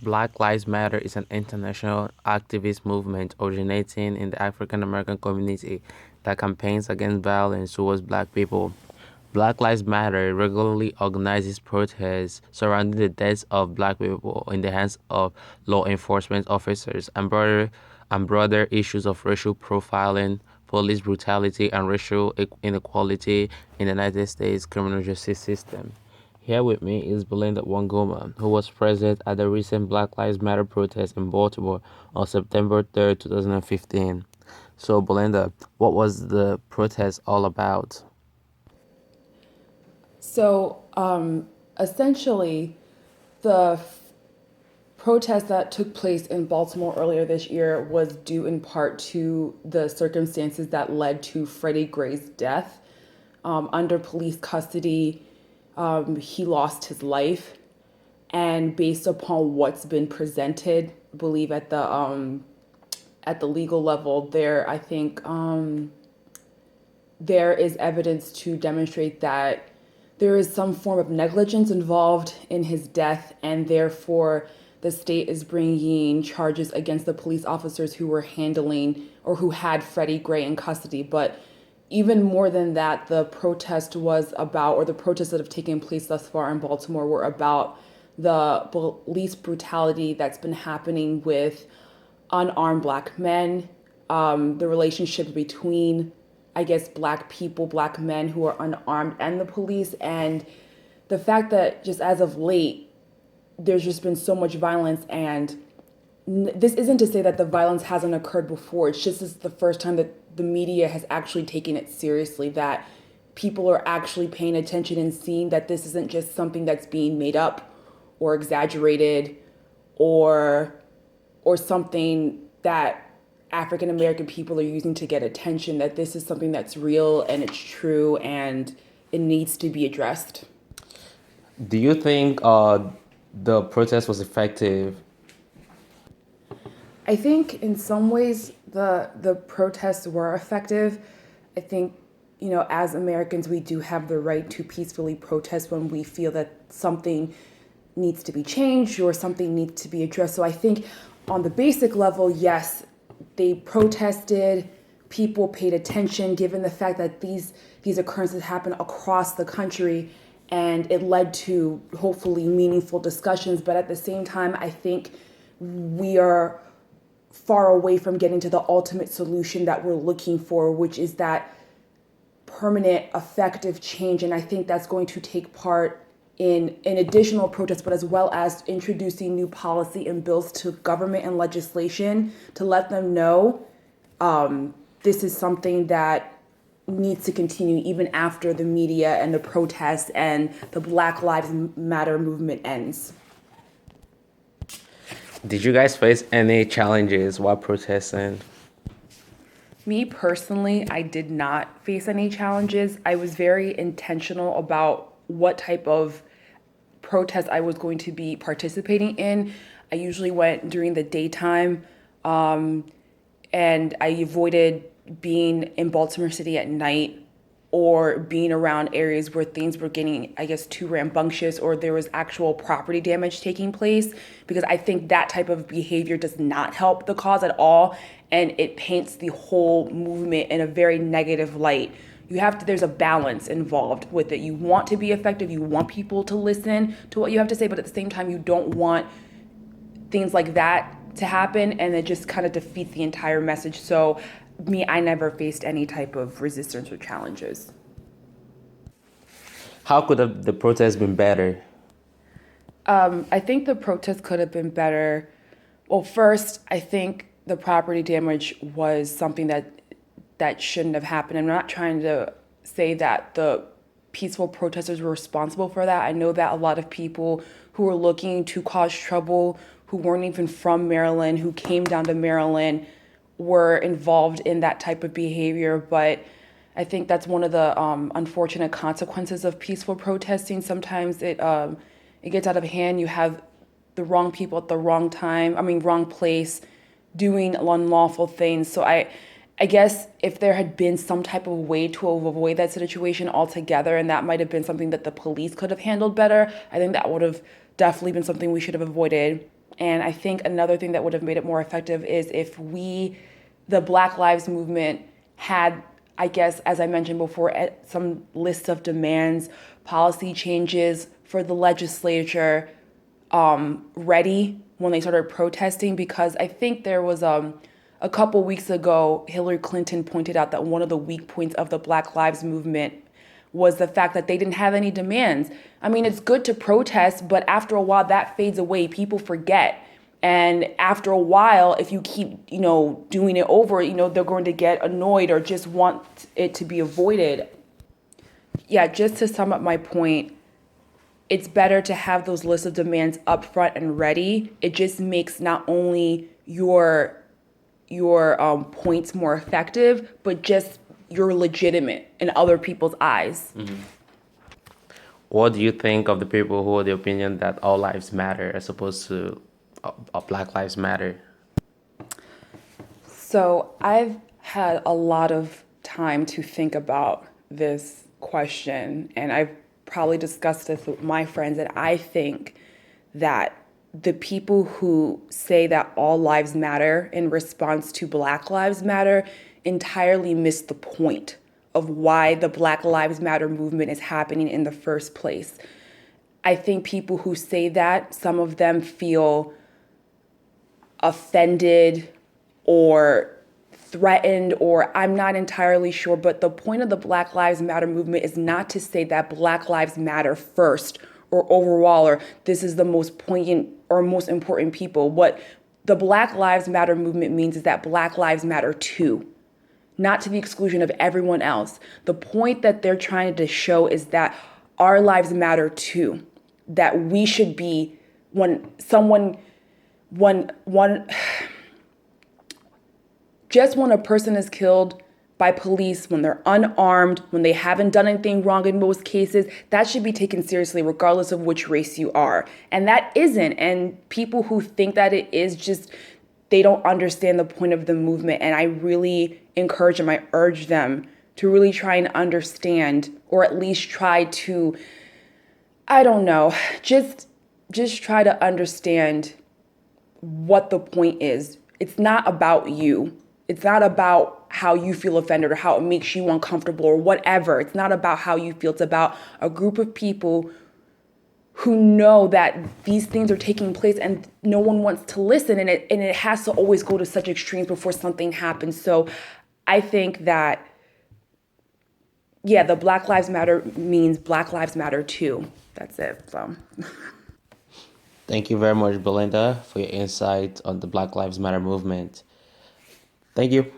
Black Lives Matter is an international activist movement originating in the African American community that campaigns against violence towards black people. Black Lives Matter regularly organizes protests surrounding the deaths of black people in the hands of law enforcement officers and broader issues of racial profiling, police brutality, and racial inequality in the United States criminal justice system. Here with me is Belinda Wangoma, who was present at the recent Black Lives Matter protest in Baltimore on September 3rd, 2015. So, Belinda, what was the protest all about? So essentially, the protest that took place in Baltimore earlier this year was due in part to the circumstances that led to Freddie Gray's death. Under police custody, he lost his life, and based upon what's been presented, I believe at the legal level, I think there is evidence to demonstrate that there is some form of negligence involved in his death, and therefore the state is bringing charges against the police officers who were handling or who had Freddie Gray in custody. But even more than that, the protest was about, or the protests that have taken place thus far in Baltimore were about the police brutality that's been happening with unarmed black men, the relationship between, I guess, black people, black men who are unarmed, and the police, and the fact that just as of late, there's just been so much violence. And this isn't to say that the violence hasn't occurred before. It's just this is the first time that the media has actually taken it seriously, that people are actually paying attention and seeing that this isn't just something that's being made up or exaggerated or something that African American people are using to get attention, that this is something that's real and it's true and it needs to be addressed. Do you think the protest was effective? I think in some ways the protests were effective. I think, as Americans, we do have the right to peacefully protest when we feel that something needs to be changed or something needs to be addressed. So I think on the basic level, yes, they protested, people paid attention given the fact that these occurrences happen across the country, and it led to hopefully meaningful discussions. But at the same time, I think we are far away from getting to the ultimate solution that we're looking for, which is that permanent, effective change. And I think that's going to take part in additional protests, but as well as introducing new policy and bills to government and legislation to let them know this is something that needs to continue even after the media and the protests and the Black Lives Matter movement ends. Did you guys face any challenges while protesting? Me personally, I did not face any challenges. I was very intentional about what type of protest I was going to be participating in. I usually went during the daytime, and I avoided being in Baltimore City at night or being around areas where things were getting, I guess, too rambunctious or there was actual property damage taking place, because I think that type of behavior does not help the cause at all, and it paints the whole movement in a very negative light. There's a balance involved with it. You want to be effective, you want people to listen to what you have to say, but at the same time, you don't want things like that to happen, and it just kind of defeats the entire message. So I never faced any type of resistance or challenges. How could the protest been better? I think the protest could have been better. Well, first, I think the property damage was something that shouldn't have happened. I'm not trying to say that the peaceful protesters were responsible for that. I know that a lot of people who were looking to cause trouble, who weren't even from Maryland, who came down to Maryland, were involved in that type of behavior. But I think that's one of the unfortunate consequences of peaceful protesting. Sometimes it gets out of hand. You have the wrong people at the wrong time. Wrong place, doing unlawful things. So I guess if there had been some type of way to avoid that situation altogether, and that might have been something that the police could have handled better, I think that would have definitely been something we should have avoided. And I think another thing that would have made it more effective is if the Black Lives Movement, had, I guess, as I mentioned before, some list of demands, policy changes for the legislature ready when they started protesting, because I think there was a couple weeks ago, Hillary Clinton pointed out that one of the weak points of the Black Lives Movement was the fact that they didn't have any demands. I mean, it's good to protest, but after a while that fades away. People forget. And after a while, if you keep, doing it over, they're going to get annoyed or just want it to be avoided. Yeah, just to sum up my point, it's better to have those lists of demands up front and ready. It just makes not only your points more effective, but just you're legitimate in other people's eyes. What do you think of the people who are the opinion that all lives matter as opposed to Black Lives Matter? So I've had a lot of time to think about this question, and I've probably discussed this with my friends, and I think that the people who say that all lives matter in response to Black Lives Matter entirely miss the point of why the Black Lives Matter movement is happening in the first place. I think people who say that, some of them feel offended or threatened, or I'm not entirely sure, but the point of the Black Lives Matter movement is not to say that Black Lives Matter first or overall, or this is the most poignant or most important people. What the Black Lives Matter movement means is that Black lives matter too, not to the exclusion of everyone else. The point that they're trying to show is that our lives matter too, that we should be, just when a person is killed by police, when they're unarmed, when they haven't done anything wrong in most cases, that should be taken seriously regardless of which race you are. And that isn't. And people who think that it is, just, they don't understand the point of the movement. And I really encourage them, I urge them to really try and understand, or at least try to, I don't know, just try to understand what the point is. It's not about you. It's not about how you feel offended or how it makes you uncomfortable or whatever. It's not about how you feel. It's about a group of people who know that these things are taking place and no one wants to listen. And it has to always go to such extremes before something happens. So I think that, yeah, the Black Lives Matter means Black Lives Matter too. That's it. So. Thank you very much, Belinda, for your insight on the Black Lives Matter movement. Thank you.